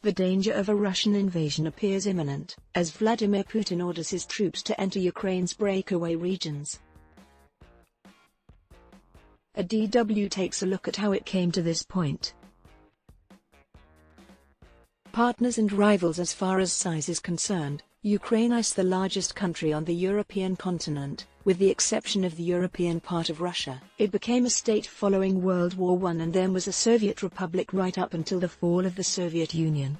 the danger of a Russian invasion appears imminent, as Vladimir Putin orders his troops to enter Ukraine's breakaway regions. A DW takes a look at how it came to this point. Partners and rivals. As far as size is concerned, Ukraine is the largest country on the European continent, with the exception of the European part of Russia. It became a state following World War I and then was a Soviet republic right up until the fall of the Soviet Union.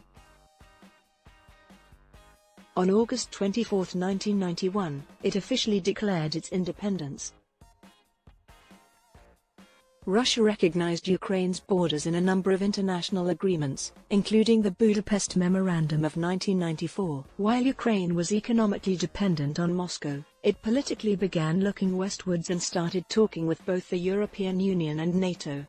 On August 24, 1991, it officially declared its independence. Russia recognized Ukraine's borders in a number of international agreements, including the Budapest Memorandum of 1994. While Ukraine was economically dependent on Moscow, it politically began looking westwards and started talking with both the European Union and NATO.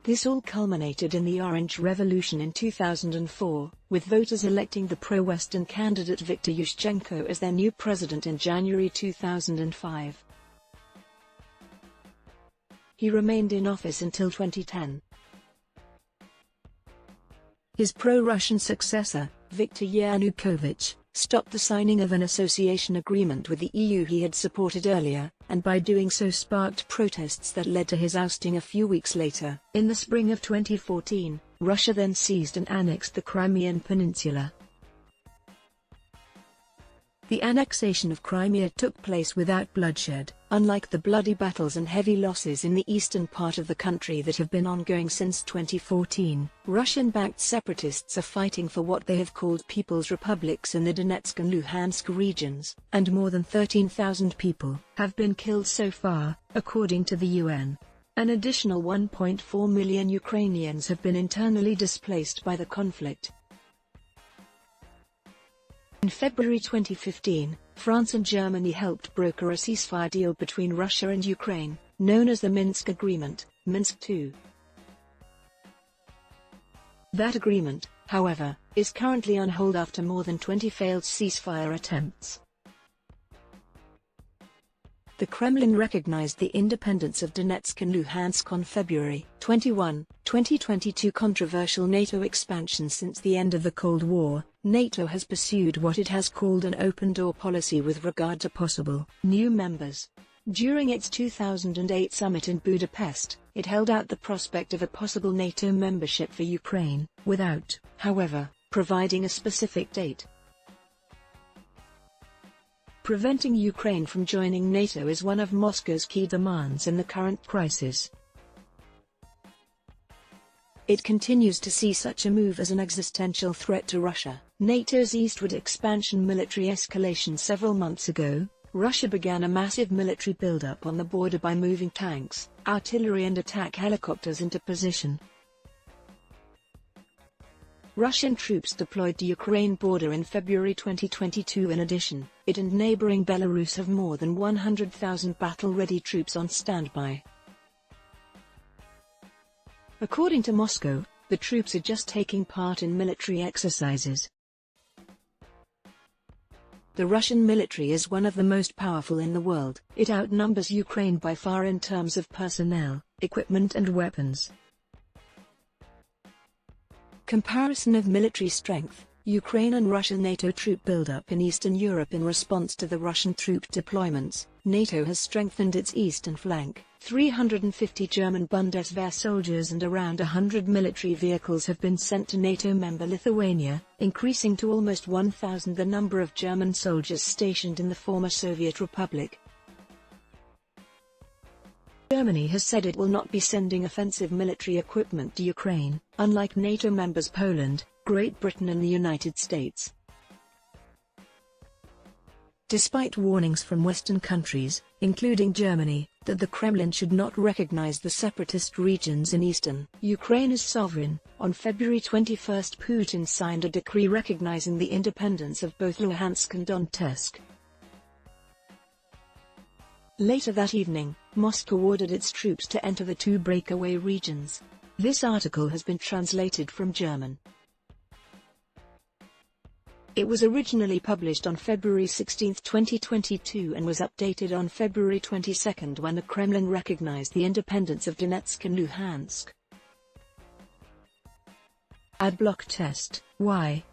This all culminated in the Orange Revolution in 2004, with voters electing the pro-Western candidate Viktor Yushchenko as their new president in January 2005. He remained in office until 2010. His pro-Russian successor, Viktor Yanukovych, stopped the signing of an association agreement with the EU he had supported earlier, and by doing so sparked protests that led to his ousting a few weeks later. In the spring of 2014, Russia then seized and annexed the Crimean Peninsula. The annexation of Crimea took place without bloodshed, unlike the bloody battles and heavy losses in the eastern part of the country that have been ongoing since 2014. Russian-backed separatists are fighting for what they have called People's Republics in the Donetsk and Luhansk regions, and more than 13,000 people have been killed so far, according to the UN. An additional 1.4 million Ukrainians have been internally displaced by the conflict. In February 2015, France and Germany helped broker a ceasefire deal between Russia and Ukraine, known as the Minsk Agreement, Minsk II. That agreement, however, is currently on hold after more than 20 failed ceasefire attempts. The Kremlin recognized the independence of Donetsk and Luhansk on February 21, 2022. Controversial NATO expansion. Since the end of the Cold War, NATO has pursued what it has called an open-door policy with regard to possible new members. During its 2008 summit in Budapest, it held out the prospect of a possible NATO membership for Ukraine, without, however, providing a specific date. Preventing Ukraine from joining NATO is one of Moscow's key demands in the current crisis. It continues to see such a move as an existential threat to Russia. NATO's eastward expansion. Military escalation. Several months ago, Russia began a massive military buildup on the border by moving tanks, artillery and attack helicopters into position. Russian troops deployed to Ukraine border in February 2022. In addition, it and neighboring Belarus have more than 100,000 battle-ready troops on standby. According to Moscow, the troops are just taking part in military exercises. The Russian military is one of the most powerful in the world. It outnumbers Ukraine by far in terms of personnel, equipment and weapons. Comparison of military strength. Ukraine and Russian NATO troop buildup in Eastern Europe. In response to the Russian troop deployments, NATO has strengthened its eastern flank. 350 German Bundeswehr soldiers and around 100 military vehicles have been sent to NATO member Lithuania, increasing to almost 1,000 the number of German soldiers stationed in the former Soviet Republic. Germany has said it will not be sending offensive military equipment to Ukraine, unlike NATO members Poland, Great Britain and the United States. Despite warnings from Western countries, including Germany, that the Kremlin should not recognize the separatist regions in eastern Ukraine as sovereign, on February 21 Putin signed a decree recognizing the independence of both Luhansk and Donetsk. Later that evening, Moscow ordered its troops to enter the two breakaway regions. This article has been translated from German. It was originally published on February 16, 2022 and was updated on February 22 when the Kremlin recognized the independence of Donetsk and Luhansk. Adblock test. Why?